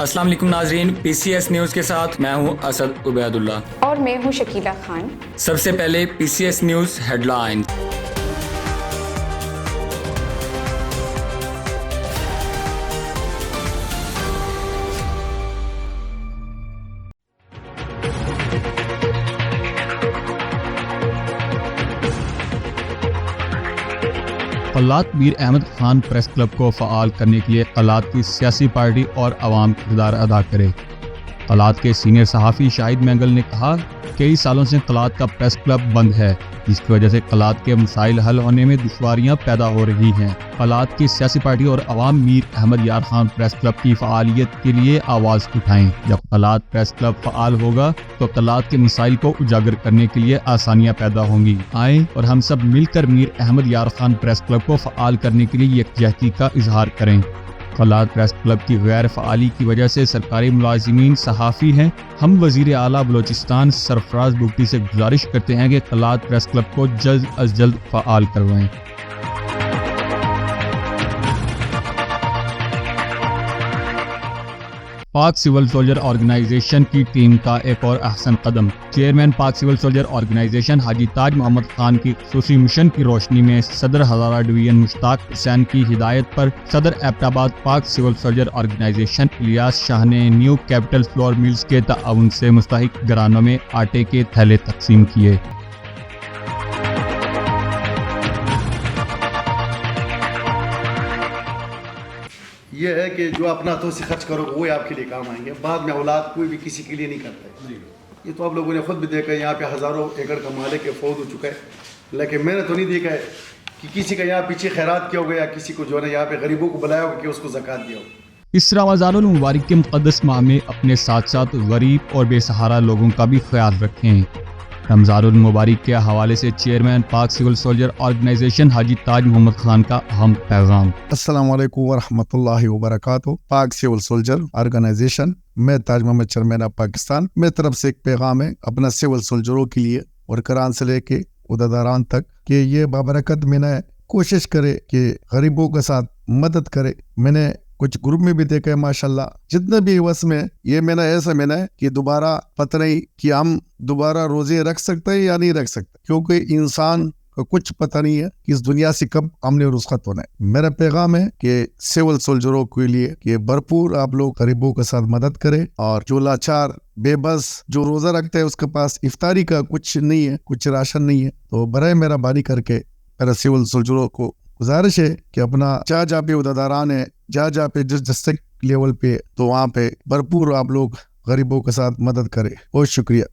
السلام علیکم ناظرین، پی سی ایس نیوز کے ساتھ میں ہوں اسد عبید اللہ اور میں ہوں شکیلہ خان۔ سب سے پہلے P C S news headline. Kalat Mir Ahmed Khan press club کو فعال کرنے کے لیے قلات کی سیاسی پارٹی اور عوام کردار ادا کرے۔ قلات کے سینئر صحافی شاہد مینگل نے کہا، کئی سالوں سے قلات کا پریس کلب بند ہے، جس کی وجہ سے قلات کے مسائل حل ہونے میں دشواریاں پیدا ہو رہی ہیں۔ قلات کی سیاسی پارٹی اور عوام میر احمد یار خان پریس کلب کی فعالیت کے لیے آواز اٹھائیں۔ جب قلات پریس کلب فعال ہوگا تو قلات کے مسائل کو اجاگر کرنے کے لیے آسانیاں پیدا ہوں گی۔ آئیں اور ہم سب مل کر میر احمد یار خان پریس کلب کو فعال کرنے کے لیے یکجہتی کا اظہار کریں۔ قلات پریس کلب کی غیر فعالی کی وجہ سے سرکاری ملازمین صحافی ہیں۔ ہم وزیر اعلیٰ بلوچستان سرفراز بگٹی سے گزارش کرتے ہیں کہ قلات پریس کلب کو جلد از جلد فعال کروائیں۔ پاک سول سولجر آرگنائزیشن کی ٹیم کا ایک اور احسن قدم۔ چیئرمین پاک سول سولجر آرگنائزیشن حاجی تاج محمد خان کی خصوصی مشن کی روشنی میں صدر ہزارہ ڈویژن مشتاق حسین کی ہدایت پر صدر ایبٹ آباد پاک سول سولجر آرگنائزیشن الیاس شاہ نے نیو کیپٹل فلور ملز کے تعاون سے مستحق گھرانوں میں آٹے کے تھیلے تقسیم کیے۔ یہ ہے کہ جو اپنا تو سے خرچ کرو گے وہی آپ کے لیے کام آئیں گے، بعد میں اولاد کوئی بھی کسی کے لیے نہیں کرتا ہے۔ یہ تو آپ لوگوں نے خود بھی دیکھا ہے، یہاں پہ ہزاروں ایکڑ کا مالک ہے، فوت ہو چکا ہے، لیکن میں نے تو نہیں دیکھا ہے کہ کسی کا یہاں پیچھے خیرات کیا ہوگا یا کسی کو جو ہے نا یہاں پہ غریبوں کو بلایا ہوگا کہ اس کو زکوٰۃ دیا ہوگا۔ اس رمضان المبارک کے مقدس ماہ میں اپنے ساتھ ساتھ غریب اور بے سہارا لوگوں کا بھی خیال رکھیں۔ رمضان المبارک کے حوالے سے چیئرمین پاک سول سولجر آرگنائزیشن حاجی تاج محمد خان کا اہم پیغام۔ السلام علیکم ورحمۃ اللہ وبرکاتہ۔ پاک سول سولجر آرگنائزیشن میں تاج محمد چیئرمین آف پاکستان میری طرف سے ایک پیغام ہے اپنا سول سولجروں کے لیے، ورکران سے لے کے عہدیداران تک، کہ یہ بابرکت میں نے کوشش کرے کہ غریبوں کے ساتھ مدد کرے۔ میں نے کچھ گروپ میں بھی دیکھا ہے ماشاءاللہ، جتنے بھی وس میں یہ میں نے ایسا میں نے کہ دوبارہ پتہ نہیں کہ ہم دوبارہ روزے رکھ سکتے ہیں یا نہیں رکھ سکتے، کیونکہ انسان کو کچھ پتہ نہیں ہے کہ اس دنیا سے کب ہم نے رخصت ہونا ہے۔ میرا پیغام ہے کہ سول سولجروں کے لیے کہ بھرپور آپ لوگ غریبوں کے ساتھ مدد کریں، اور جو لاچار بے بس جو روزہ رکھتا ہے اس کے پاس افطاری کا کچھ نہیں ہے، کچھ راشن نہیں ہے، تو برائے مہربانی کر کے میرا سول سولجروں کو گزارش ہے کہ اپنا جہاں پہ عہدیداران ہے، جہاں پہ جس ڈسٹرکٹ لیول پہ، تو وہاں پہ بھرپور آپ لوگ غریبوں کے ساتھ مدد کریں۔ بہت شکریہ۔